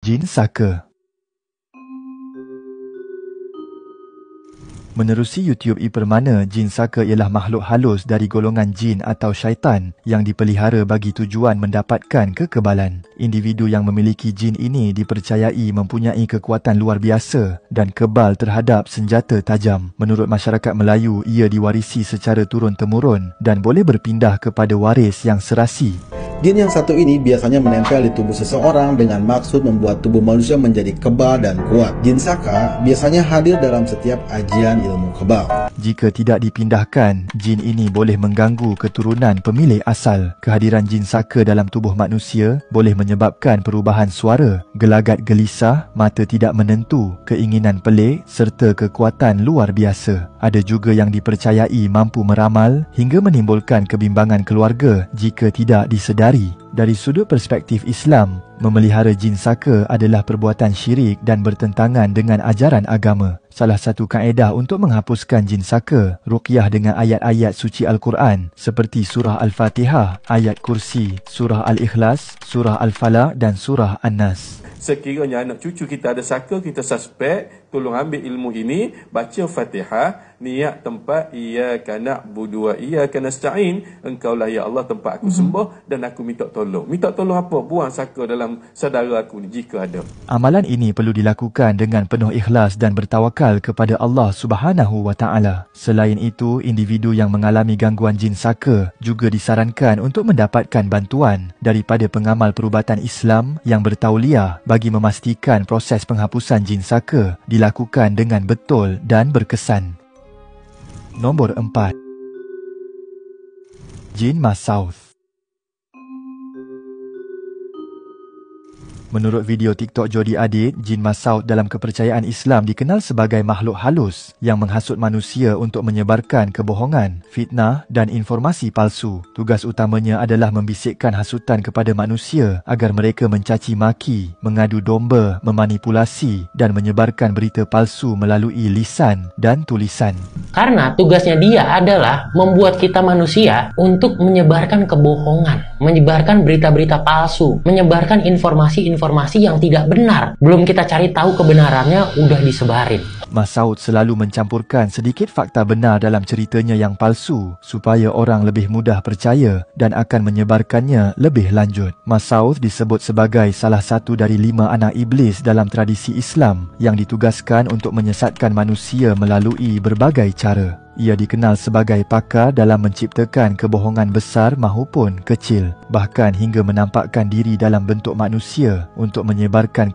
Jin Saka. Menerusi YouTube Ipermana, jin saka ialah makhluk halus dari golongan jin atau syaitan yang dipelihara bagi tujuan mendapatkan kekebalan. Individu yang memiliki jin ini dipercayai mempunyai kekuatan luar biasa dan kebal terhadap senjata tajam. Menurut masyarakat Melayu, ia diwarisi secara turun-temurun dan boleh berpindah kepada waris yang serasi. Jin yang satu ini biasanya menempel di tubuh seseorang dengan maksud membuat tubuh manusia menjadi kebal dan kuat. Jin Saka biasanya hadir dalam setiap ajian ilmu kebal. Jika tidak dipindahkan, jin ini boleh mengganggu keturunan pemilik asal. Kehadiran jin saka dalam tubuh manusia boleh menyebabkan perubahan suara, gelagat gelisah, mata tidak menentu, keinginan pelik serta kekuatan luar biasa. Ada juga yang dipercayai mampu meramal hingga menimbulkan kebimbangan keluarga jika tidak disedari. Dari sudut perspektif Islam, memelihara jin saka adalah perbuatan syirik dan bertentangan dengan ajaran agama. Salah satu kaedah untuk menghapuskan jin saka, ruqyah dengan ayat-ayat suci Al-Quran seperti surah Al-Fatihah, ayat kursi, surah Al-Ikhlas, surah Al-Falaq dan surah An-Nas. Sekiranya anak cucu kita ada saka, kita suspek, tolong ambil ilmu ini, baca Fatihah, niat tempat iyyaka na'budu wa iyyaka nasta'in, engkaulah ya Allah tempat aku sembah dan aku minta tolong. Minta tolong apa? Buang saka dalam saudara aku ni jika ada. Amalan ini perlu dilakukan dengan penuh ikhlas dan bertawakal kepada Allah Subhanahu wa taala. Selain itu, individu yang mengalami gangguan jin saka juga disarankan untuk mendapatkan bantuan daripada pengamal perubatan Islam yang bertauliah bagi memastikan proses penghapusan jin saka dilakukan dengan betul dan berkesan. Nombor 4. Jin Masaud. Menurut video TikTok Jody Adit, jin Masaud dalam kepercayaan Islam dikenal sebagai makhluk halus yang menghasut manusia untuk menyebarkan kebohongan, fitnah dan informasi palsu. Tugas utamanya adalah membisikkan hasutan kepada manusia agar mereka mencaci maki, mengadu domba, memanipulasi dan menyebarkan berita palsu melalui lisan dan tulisan. Karena tugasnya dia adalah membuat kita manusia untuk menyebarkan kebohongan, menyebarkan berita-berita palsu, menyebarkan informasi yang tidak benar. Belum kita cari tahu kebenarannya, udah disebarin. Masaud selalu mencampurkan sedikit fakta benar dalam ceritanya yang palsu supaya orang lebih mudah percaya dan akan menyebarkannya lebih lanjut. Masaud disebut sebagai salah satu dari 5 anak iblis dalam tradisi Islam yang ditugaskan untuk menyesatkan manusia melalui berbagai cara. Ia dikenal sebagai pakar dalam menciptakan kebohongan besar mahupun kecil, bahkan hingga menampakkan diri dalam bentuk manusia untuk menyebarkan